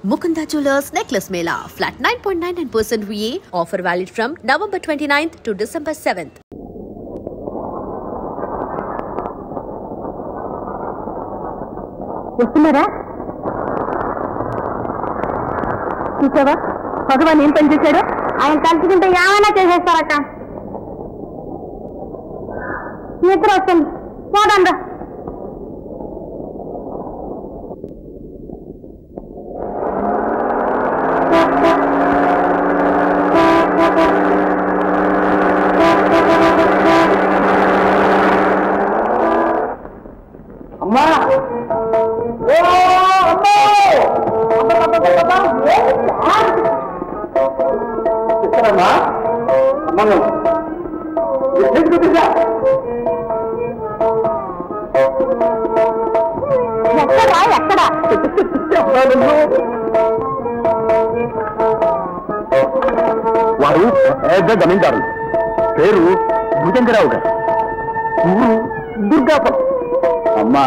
Mukunda Jewelers Necklace Mela. Flat 9.99% VA. Offer valid from November 29th to December 7th. వస్తున్నారా? చూసావా భగవాన్ ఏం పని చేశాడు? ఆయన తలుచుకుంటే ఏమైనా చేసేస్తారట. నిద్ర వస్తుంది, పోదండా. అమ్మా చెప్తారమ్మా మనం ఎక్కడా ఎక్కడా వారు పెద్ద జమీందారు, పేరు భుజంగరావు గారు, ఊరు దుర్గాపురం. అమ్మా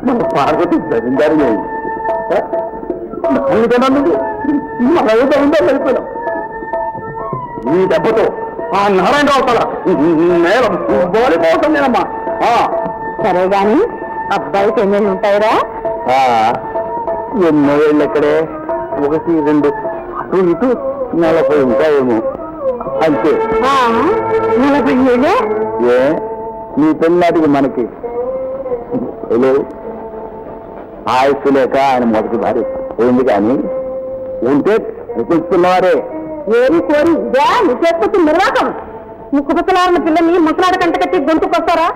మన పార్వతి జమీందారు మన జమీందారు వెళ్ళిపోయాం. ఈ దెబ్బతో ఆ నారాయణరావు తల నేల బోలిపోతుందేనమ్మా. సరే గాని అబ్బాయికి ఎన్నెళ్ళు ఉంటాయిరా? ఎన్నో ఏళ్ళు ఎక్కడే, 1, 2 అటు ఇటు 40 ఉంటాయేమో అంతే. 40 ఏళ్ళు? ఏ నీ పెళ్ళాటికి మనకి ఆయుస్సు లేక ఆయన మొదటి భార్య పోయింది, కానీ ఉంటే చూస్తున్నవారే. ఏమి కోరి ఇదే నీ చేతికొచ్చిన నిర్వాహకం. ముక్కుపుచ్చలారిన పిల్లని ముసలాడ కంట కట్టి గొంతుకొస్తారా?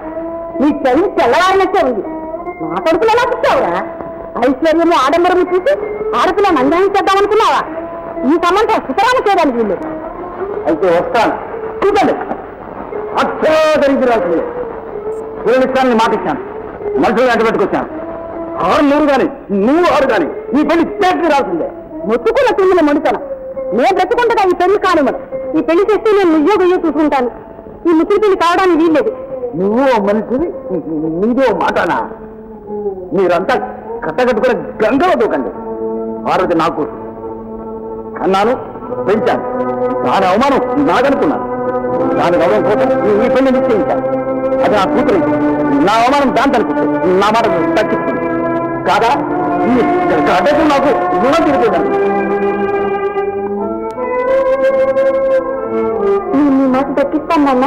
నీ చదువు తెల్లవారినట్టే ఉంది. నా కొడుకులు ఎలా చూస్తావురా? ఐశ్వర్యము ఆడంబరము చూసి ఆడపిల్లని అన్యాయం చేద్దామనుకున్నావా? ఈ సంబంధం సుతరాలు చేయడానికి వీళ్ళు. అయితే వస్తాను, చూడండి. అత్యధిక రాసింది ఇస్తానని మాట ఇచ్చాను, మనుషులు వెంట పెట్టుకొచ్చాను. 6 కానీ నువ్వు 6 కానీ ఈ పెళ్లి చేతికి రాసిందే. మొత్తుకున్న తిండిన మడుతాను. నేను బ్రతుకుంటా ఈ పెళ్లి కానివ్వను. ఈ పెళ్లి చేస్తే నేను నువ్వో గొయ్యో చూసుకుంటాను. ఈ ముసలి పెళ్లి కావడానికి వీల్లేదు. నువ్వు మనిషిని నీదో మాటనా? మీరంతా కట్టగట్టుకునే గంగలో దూకండి. పార్వతి నాకు కన్నాను, పెంచాను. దాని అవమానం నాదనుకున్నాను. దాని గౌరవం కోసం ఈ పెళ్లి నిశ్చయించాను. అది నా కూతురు. నా అవమానం దాని అనుకుంటే నా మాట తగ్గిస్తుంది కాదా? అడ్డకు నాకు రుణం తిరిగేదాన్ని. నీ మాట దక్కిస్తాను నాన్న.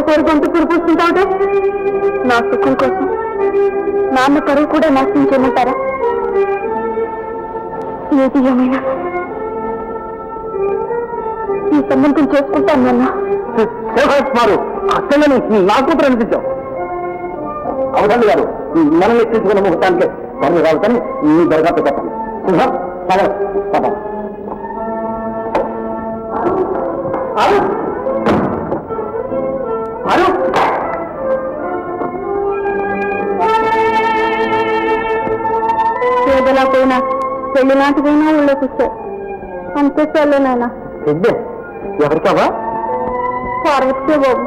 కోరి గొంతు పురిపోస్తుంటావుటే నా సుఖం కోసం నాన్న కరువు కూడా నాశనం చేయమంటారా? ఏది ఏమైనా ఈ సంబంధం చేసుకుంటాను నాన్న. మారు అక్కడని నా కూతురు అనిపించావు. అవసరం గారు మనం ఎక్కించుకున్న ముహూర్తానికి పనులు రావుతాను. నీ దరఖాస్తు చెప్పండి. శుభం పేదలా పోయినా పెళ్లి నాటికైనా ఊళ్ళోకి వచ్చాయి. అంతే చల్లేనాయన. ఎవరికావా? పార్వతే బాబు.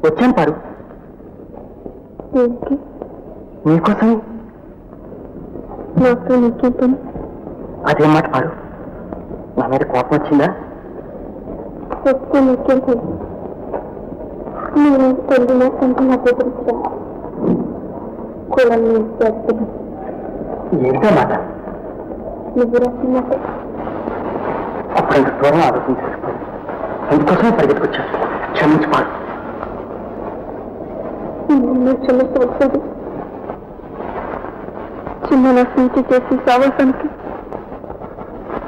వచ్చాను పారు. నీకోసం. అదేం మాట పారు? నా మీద కోపం వచ్చిందా? ఏంటో మాట? అప్పుడు దూరం ఆలోచించేసుకో. అందుకోసమే పరిగెత్తుకొచ్చాను. క్షమించి పాడు. నిన్ను క్షమించవలసింది. చిన్న నా స్వీటి చేసి సావాసానికి,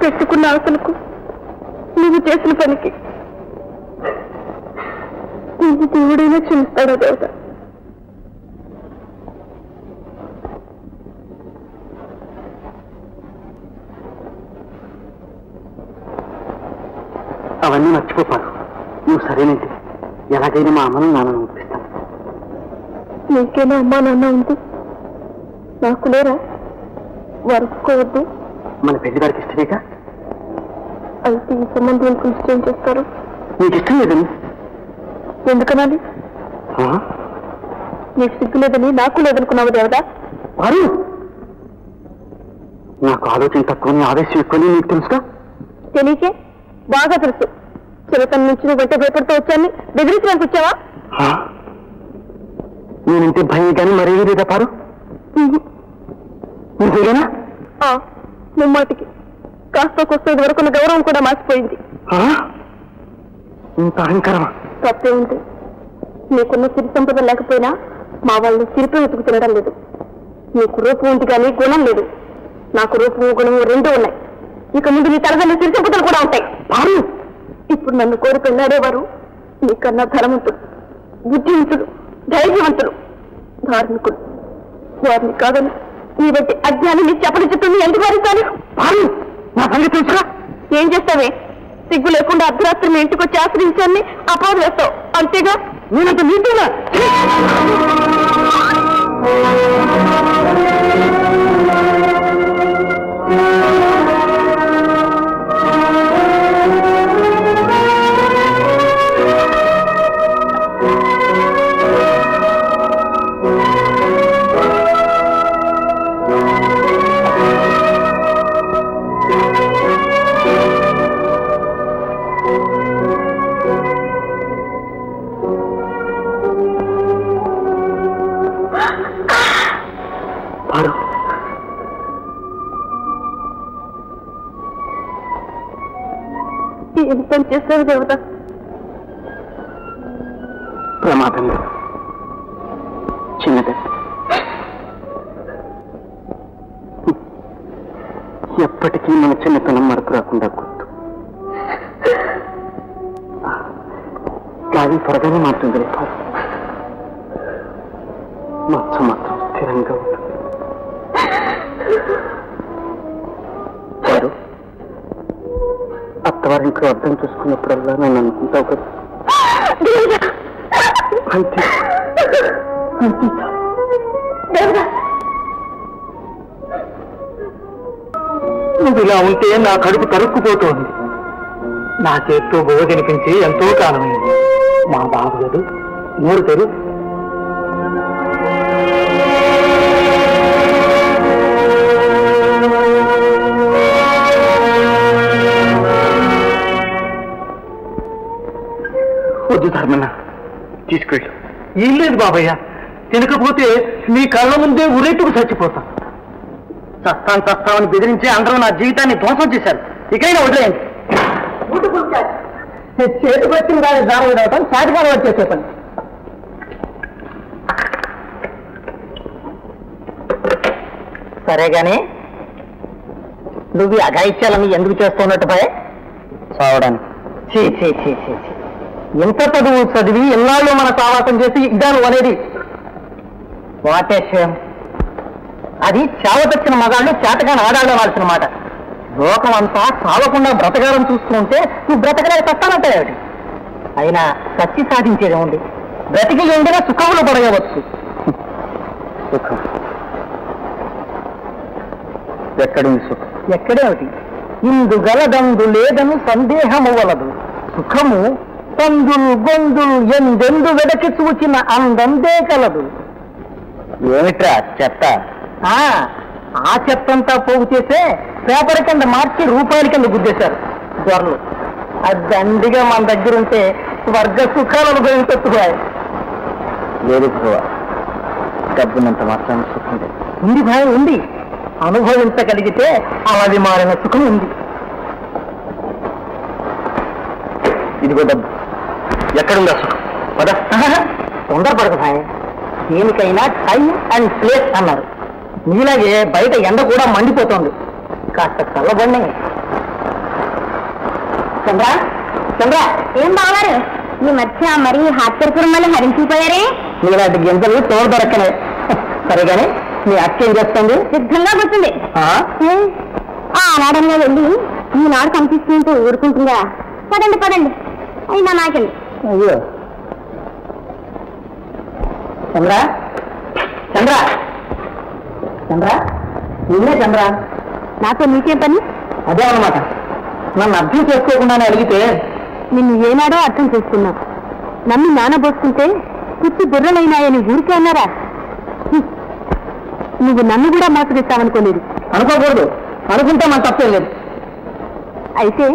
పెట్టుకున్న ఆశలకు, నువ్వు చేసిన పనికి నువ్వు దేవుడైనా క్షమిస్తాడా దేవత? అవన్నీ మర్చిపోపారు. నువ్వు సరేనంటే ఎలాగైనా మా అమ్మను నాన్నను ఒప్పిస్తాను. నీకేనా అమ్మా నాన్న ఉంది, నాకు లేరా? వరుసుకోవద్దు. మన పెళ్లి వారికి ఇష్టమేగా? అయితే ఈ సంబంధం గురించి ఏం చేస్తారు? నీకు ఇష్టం లేదని ఎందుకనాలి? నీకు సిగ్గు లేదని నాకు లేదనుకున్నావు దేవదా? వారు నాకు ఆలోచన తక్కువని ఆవేశం ఎక్కువని నీకు తెలుసుగా? తెలియకే? బాగా తెలుసు. చిరతన నుంచి నువ్వు వెంట భయపడుతూ వచ్చాన్ని బెదిరించడానికి వచ్చావా? నేనంటే భయం కానీ మరేమీ లేదా పారు? నిజంగానా? ముమ్మాటికి కాస్త కొస్త ఇది వరకు గౌరవం కూడా మార్చిపోయింది. ఇంత అహంకారమా? తప్పే ఉంది. నీకున్న సిరి సంపద లేకపోయినా మా వాళ్ళు సిరిపై వెతుకు తినడం లేదు. నీకు రూపం ఉంది కానీ గుణం లేదు. నాకు రూపము గుణము రెండూ ఉన్నాయి. ఇక ముందు నీ తలదల్లి సిరి సంపదలు కూడా ఉంటాయి. ఇప్పుడు నన్ను కోరి పెళ్ళాడేవారు నీకన్నా ధనవంతుడు, బుద్ధివంతుడు, ధైర్యవంతుడు, ధార్మికుడు. వారిని కాదని నీ బట్టి అజ్ఞానాన్ని చెప్పని చెప్తుంది ఎందుకు వారిస్తాను? నా సంగతి తెలుసుగా? ఏం చేస్తావే? సిగ్గు లేకుండా అర్ధరాత్రి మీ ఇంటికి వచ్చి ఆశ్రయించాన్ని అపవాదు వేస్తావు అంతేగా? నేనంత నీతోనా? ఎంత చేస్తావు దేవత? ప్రమాదంలో చిన్నది ఎప్పటికీ మన చిన్నతనం మరపు రాకుండా గుర్తు. గాలి త్వరగానే మారుతుంది. మచ్చ మాత్రం స్థిరంగా ఉంటుంది. వారు అత్తవారింట్లో అర్థం చేసుకున్నప్పుడల్లా నన్ను అనుకుంటావు కదా. అంతే నువ్వు ఇలా ఉంటే నా కడుపు తరుక్కుపోతోంది. నా చేతితో బోవ కనిపించి ఎంతో కాలమైంది. మా బాబు గదు నోరు తెరు. వద్దు ధర్మన్న, తీసుకెళ్ళు. ఏం లేదు బాబయ్య, తినకపోతే నీ కళ్ళ ముందే ఉరెట్టుకు చచ్చిపోతాం. చస్తామని బెదిరించి అందరూ నా జీవితాన్ని ధ్వంసం చేశారు. ఇకైనా వదిలేయండి. చేతికి వచ్చిన కానీ దారం రావటం చాటికాలం వచ్చేసే పని. సరే గాని నువ్వు ఈ అఘాయిత్యాలని ఎందుకు చేస్తున్నట్టు భయ? చావడానికి. ఎంత చదువు చదివి ఎన్నాళ్ళు మన సావాసం చేసి ఇదాను అనేది వాటేశ్యం. అది చావతచ్చిన మగాళ్ళు చేతగాని ఆడాడవలసిన మాట. లోకం అంతా చావకుండా బ్రతకాలని చూస్తుంటే నువ్వు బ్రతకలేక చస్తానంటే ఏమిటి? అయినా చచ్చి సాధించేది ఉంది. బ్రతికి ఎండినా సుఖములు పడగవచ్చు. సుఖం ఎక్కడుంది? సుఖం ఎక్కడేమిటి? ఇందు గలదందు లేదని సందేహము వలదు. సుఖము తందులు గొందులు ఎందెందు వెదకి చూచిన అందందే కలదు. ఏమిట్రా చెత్త? ఆ చెత్తంతా పోగు చేసే పేపర్ కింద మార్చి రూపాయల కింద గుద్దేశారు దొరలు. అది దండిగా మన దగ్గర ఉంటే వర్గ సుఖాలు అనుభవించొచ్చుకోవాలి. లేదు భగవా, డబ్బునంత మాత్రం సుఖం ఉంది. భయం ఉంది. అనుభవించగలిగితే అలాది మారిన సుఖం ఉంది. ఇదిగో డబ్బు. ఎక్కడుందా సుఖం? పద. తొందరపడక భాయ్, దేనికైనా టైం అండ్ ప్లేస్ అన్నారు. మీలాగే బయట ఎండ కూడా మండిపోతుంది. కాస్త చల్లబడి. చంద్ర చంద్ర, ఏం బాగారు ఈ మధ్య మరీ హాస్యపురమని హరించిపోయారే? మీలాంటి గింజలు తోడు దొరకలే. సరేగాని మీ అక్క ఏం చేస్తుంది? సిద్ధంగా కూర్చుంది. ఆనాడంగా వెళ్ళి ఈనాడు కనిపిస్తుంటూ ఊరుకుంటుందా? పదండి పదండి, అయినా నాకండి. అయ్యో చంద్ర చంద్ర చంద్ర, నిన్నే చంద్ర. నాతో నీకేం పని? అదే అన్నమాట, నన్ను అర్థం చేసుకోకుండానే అడిగితే. నిన్ను ఏనాడో అర్థం చేసుకున్నా. నన్ను నానబోసుకుంటే పుట్టి బుర్రలైనాయని ఊరికే అన్నారా? నువ్వు నన్ను కూడా మోసగిస్తావనుకోలేదు. అనుకోకూడదు, అనుకుంటే మన తప్పేం లేదు. అయితే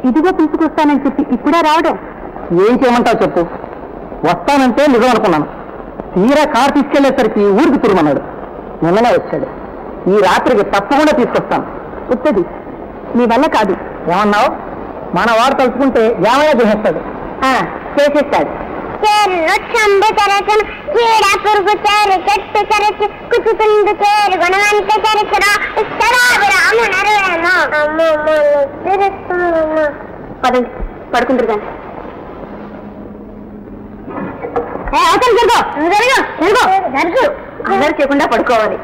ఇదిగో తీసుకొస్తానని చెప్పి ఇప్పుడే రావడం? ఏం చేయమంటావు చెప్పు. వస్తానంటే నిజం అనుకున్నాను. తీరా కారు తీసుకెళ్లేసరికి ఊరికి తిరుమన్నాడు. నిన్ననే వచ్చాడు. ఈ రాత్రికి తప్పకుండా తీసుకొస్తాను. ఉత్తది నీ వల్ల కాదు. ఏమన్నావు? మన వాడు తలుచుకుంటే ఏమైనా చేసేస్తాడు. చేసేస్తాడు. పదండి పడుకుంటారు కానీ. అందరు చేయకుండా పడుకోవాలి.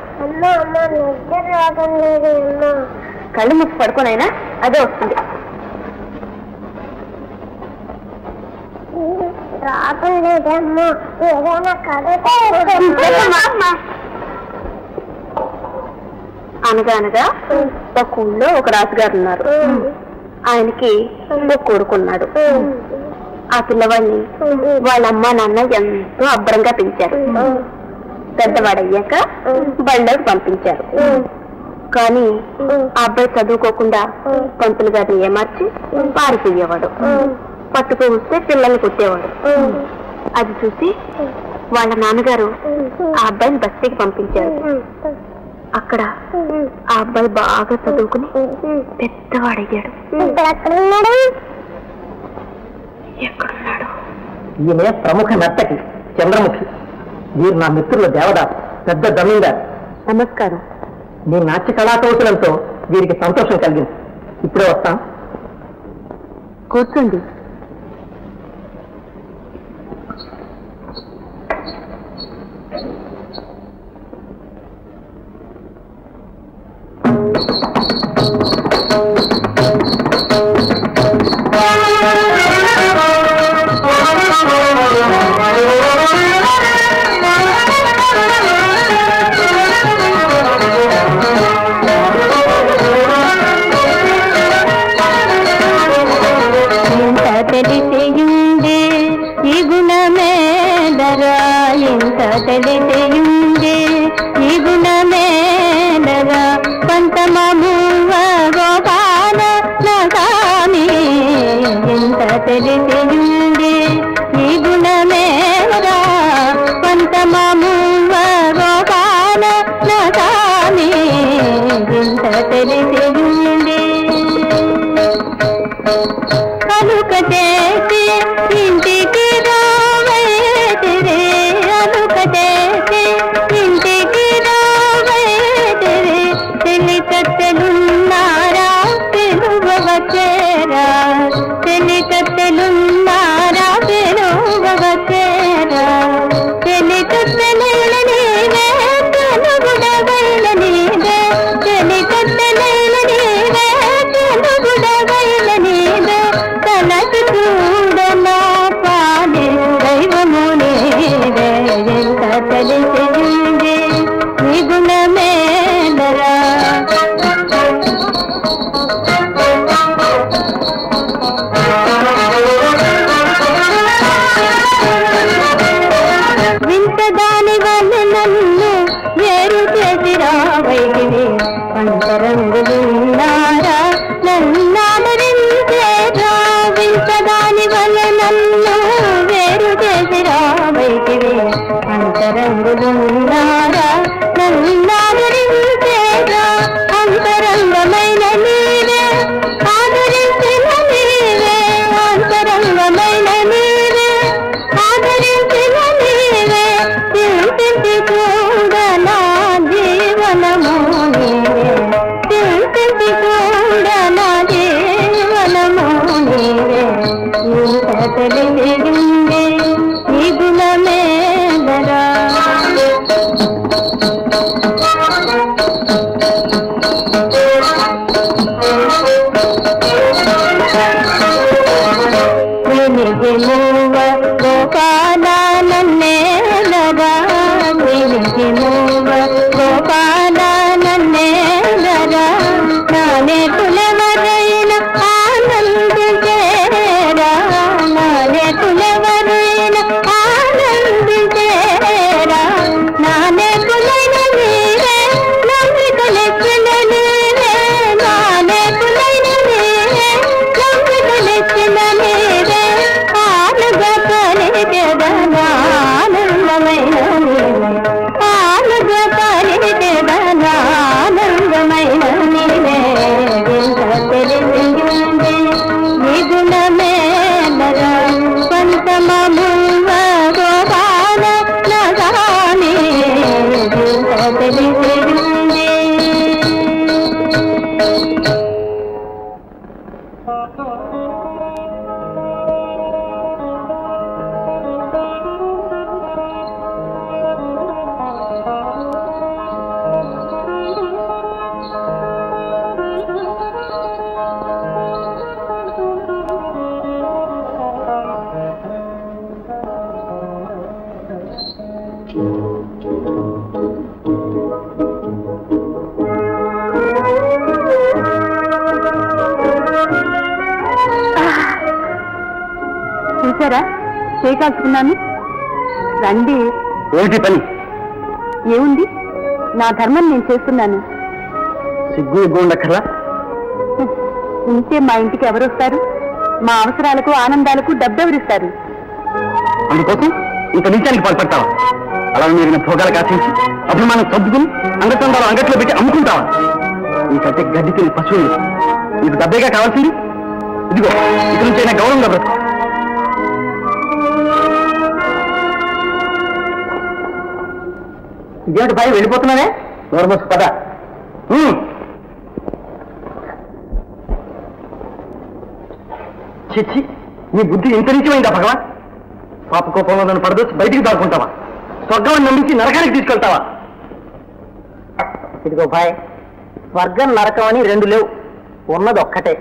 కళ్ళు మూసి పడుకోనైనా అదే వస్తుంది. అనగా అనగా ఒక ఊళ్ళో ఒక రాజుగారు ఉన్నారు. ఆయనకి ఒక కొడుకున్నాడు. ఆ పిల్లవాడిని వాళ్ళ అమ్మ నాన్న ఎంతో అబ్బరంగా పెంచారు. పెద్దవాడయ్యాక బళ్ళకి పంపించారు. కానీ ఆ అబ్బాయి చదువుకోకుండా పంతులు గారిని ఏమార్చి పారిపోయేవాడు. పట్టుకు వస్తే పిల్లల్ని కొట్టేవాడు. అది చూసి వాళ్ళ నాన్నగారు ఆ అబ్బాయిని బస్తీకి పంపించారు. అక్కడ ఆ అబ్బాయి బాగా చదువుకుని పెద్దవాడయ్యాడు. ఎక్కడున్నాడు? ఈమె ప్రముఖ నర్తకి చంద్రముఖి. వీరు నా మిత్రులు దేవదాస్, పెద్ద జమీందారు. నమస్కారం. నీ నాట్య కళాకౌశలంతో వీరికి సంతోషం కలిగింది. ఇప్పుడే వస్తాం. కూర్చోండి. తెలిసింది ఈ గుణమేలరా పంతమూవ గోపాల నగామి. ఎంత తెలిసింది ఈ గుణమేలరా పంతమూవ గోపాల నగామి. ఎంత తెలిసింది కలుక చేసి ఇంటికి రావైతిరే. అలుక చేసి ఇంటికి రావైతిరే. తెలికత్తెలున్నారా పిలువవచ్చేరా. తెలికత్తెలున్నారా పిలువవచ్చేరా. తెలికత్తెలేల నీవే తెలుగుడగైల నీవే. తెలికత్తెలేల నీవే తెలుగుడగైల నీవే. తనకి చూడనా పాలే దైవము నీవే. ఎంత తెలిసింది ఈ గుణమేలరా. వింతదాని వల్ల నన్ను వేరు చేసి రావైతివి. పంచరంగులున్నారా నన్నాదరించేరా. వింతదాని వల్ల నన్ను వేరు చేసి రావైతివి. పంచరంగులున్నారా నన్నాదరించేరా. అంతరంగమైన నీవే ఆదరించిన నీవే. అంతరంగమైన నీవే ఆదరించిన నీవే. ఇంటి చూసారా చేయి కాల్చుకున్నాను. రండి. ఏమిటి పని? ఏముంది, నా ధర్మం నేను చేస్తున్నాను. సిగ్గు ఎగ్గు ఉండక్కర్లా. ఉంటే మా ఇంటికి ఎవరొస్తారు? మా అవసరాలకు ఆనందాలకు డబ్బెవరిస్తారు? అందుకోసం ఇంత నిత్యానికి పాల్పడతావా? అలా మీరు భోగాలకు ఆశించి అభిమానం సర్దుకుని అంగచందాలు అంగట్లో పెట్టి అమ్ముకుంటావా? నీకంటే గడ్డి తిని పశువులు. నీకు డబ్బేగా కావాల్సింది. ఇదిగో ఇక నుంచి అయినా గౌరవంగా బ్రతుకు. ఇదేమిటి భయం, వెళ్ళిపోతున్నానే? నోర్మస్ పద. చిచ్చి, నీ బుద్ధి ఇంత నిత్యమైందా భగవాన్? పాప కోపంలో నన్ను పడదొచ్చి బయటికి దాక్కుంటావా? స్వర్గాన్ని నమ్మించి నరకానికి తీసుకెళ్తావా? ఇదిగో భాయ్, స్వర్గం నరకం అని రెండు లేవు, ఉన్నది ఒక్కటే.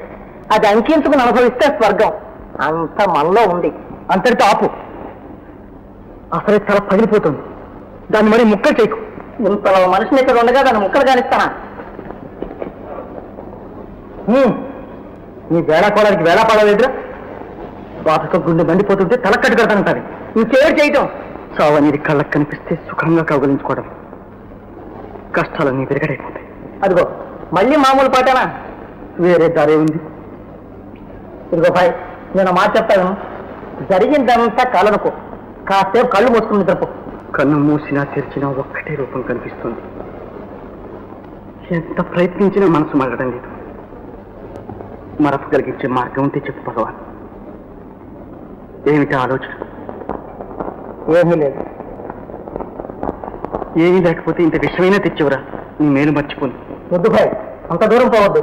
అది అంకించుకుని అనుభవిస్తే స్వర్గం. అంత మనలో ఉంది. అంతటితో ఆపు. అసలే చాలా పగిలిపోతుంది. దాన్ని మరి ముక్కలు చేయకు. ఇంతలో మనిషిని ఇక్కడ ఉండగా దాన్ని ముక్కలు కానిస్తానా? నీ వేళాకోడానికి వేళాపాడలేదురా? బాధతో గుండె మండిపోతుంటే తలక్కట్టు కడతానంటారు. ఇంకేడు చేయటం? చావు అనేది కళ్ళకు కనిపిస్తే సుఖంగా కౌగలించుకోవడం. కష్టాలన్నీ విరగడైపోతాయి. అదిగో మళ్ళీ మామూలు పాటనా? వేరే దారే ఉంది. ఇదిగో భాయ్, నేను మాట చెప్తాను. జరిగిందంతా కలనుకో. కాసేపు కళ్ళు మూసుకుని నిద్రపో. కన్ను మూసినా తెరిచినా ఒక్కటే రూపం కనిపిస్తుంది. ఎంత ప్రయత్నించినా మనసు మరగడం లేదు. మరపు కలిగించే మార్గం ఉంటే చెప్పు భగవాన్. ఏమిటి ఆలోచన? ఏమీ లేదు. ఏమీ లేకపోతే ఇంత విషయమైనా తెచ్చివరా? నీ మేలు మర్చిపోను. వద్దు భాయ్, అంత దూరం పోవద్దు.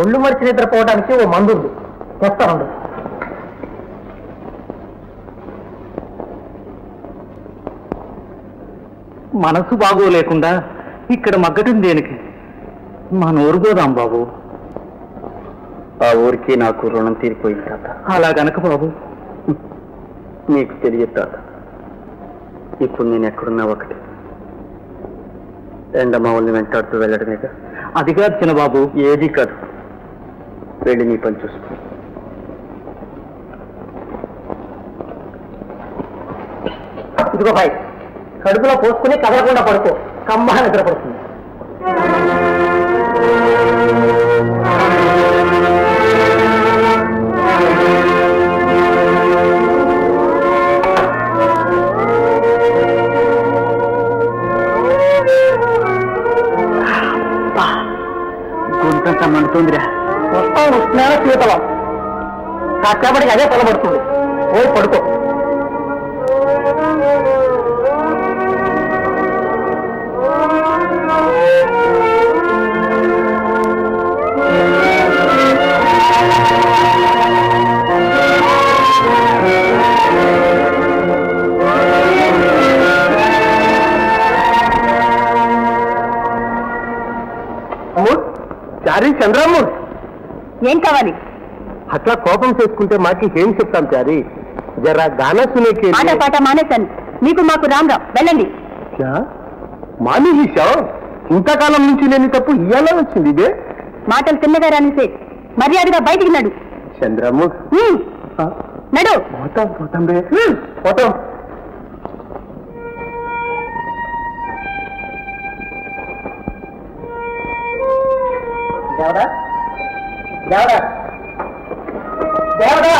ఒళ్ళు మరిచి నిద్రపోవడానికి ఓ మందు ఉంది, తెస్తాను. మనసు బాగోలేకుండా ఇక్కడ మగ్గటం దేనికి? మా నోరు పోదాం బాబు. ఆ ఊరికి నాకు రుణం తీరిపోయింది తాత. అలా గనక బాబు, నీకు తెలియదు తాత. ఇప్పుడు నేను ఎక్కడున్నా ఒకటి, ఎండమావుల్ని వెంటాడుతూ వెళ్ళడమేగా. అది కాదు చిన్న బాబు. ఏది కాదు, వెళ్ళి నీ పని చూసుకో. ఇదిగో భాయ్, కడుపులో పోసుకుని కదలకుండా పడుకో. కమ్మగా నిద్రపడుతుంది. గుంటంతా మండుతుందిరా. వస్తాను స్నాన శీతలం. కాసేపటికి అదే పొలబడుతుంది. ఓ పడుకో. చారీ చంద్రమ్మ, ఏం కావాలి? అట్లా కోపం చేసుకుంటే మాకి ఏం చెప్తాం చారీ? జరా గానా సునేకి. ఆట పాట మానేశాను. మీకు మాకు రామ్ రామ్, వెళ్ళండి. మానేసావు? ఇంతకాలం నుంచి లేని తప్పు ఇయ్యాల వచ్చింది ఇదే. మాటలు తిన్నగా రానిసే, మర్యాదగా బయటికి నడు. చంద్రమ్మ నడు. పోతాం పోతాం రే, పోతాం. దేవదా దేవదా దేవదా.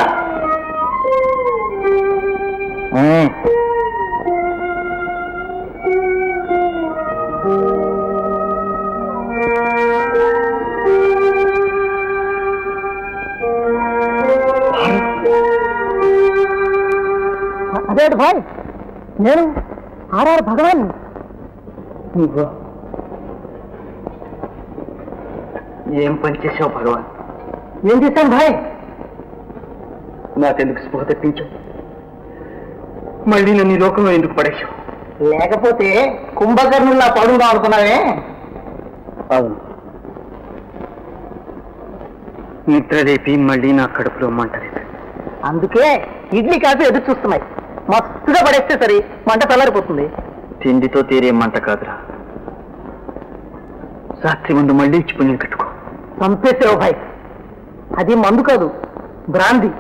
అదే భాయ్, నేను ఆర్ఆర్ భగవాన్. ఏం పని చేసావు భగవాన్? ఏం చేశాను భాయ్? నాకెందుకు స్పృహ తెప్పించావు? మళ్ళీ నన్ను ఈ లోకంలో ఎందుకు పడేసావు? లేకపోతే కుంభకర్ణుల్లా పడుందాం అనుకున్నావే? అవును. నిద్రలేపి మళ్ళీ నా కడుపులో మంటలేదు. అందుకే ఇడ్లీ కాఫీ ఎదురు చూస్తున్నాయి. మస్తుగా పడేస్తే సరే మంట చల్లారిపోతుంది. తిండితో తీరే మంట కాదురా, రాత్రి ముందు మళ్ళీ ఇచ్చి పుణ్యం కట్టుకో. చంపేసావు భాయ్, అది మందు కాదు, బ్రాంది.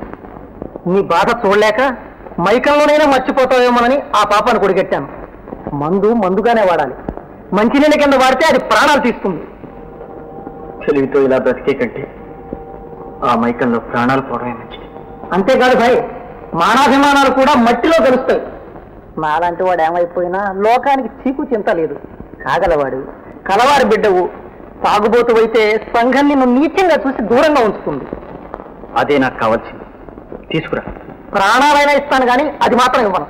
నీ బాధ చూడలేక మైకంలోనైనా మర్చిపోతావేమోనని ఆ పాపాను కొడిగట్టాను. మందు మందుగానే వాడాలి, మంచినీళ్ళ కింద వాడితే అది ప్రాణాలు తీస్తుంది. తెలివితో ఇలా బ్రతికే కంటే ఆ మైకంలో ప్రాణాలు పోవడమే మంచిది. అంతేకాదు భాయ్, మానాభిమానాలు కూడా మట్టిలో కలుస్తాయి. నాలాంటి వాడు ఏమైపోయినా లోకానికి చీకు చింత లేదు. కాగలవాడు, కలవారి బిడ్డవు, తాగుబోతు అయితే సంఘం నిన్ను నీచంగా చూసి దూరంగా ఉంచుతుంది. అదే నాకు కావాల్సింది, తీసుకురా. ప్రాణాలైనా ఇస్తాను కానీ అది మాత్రం ఇవ్వను.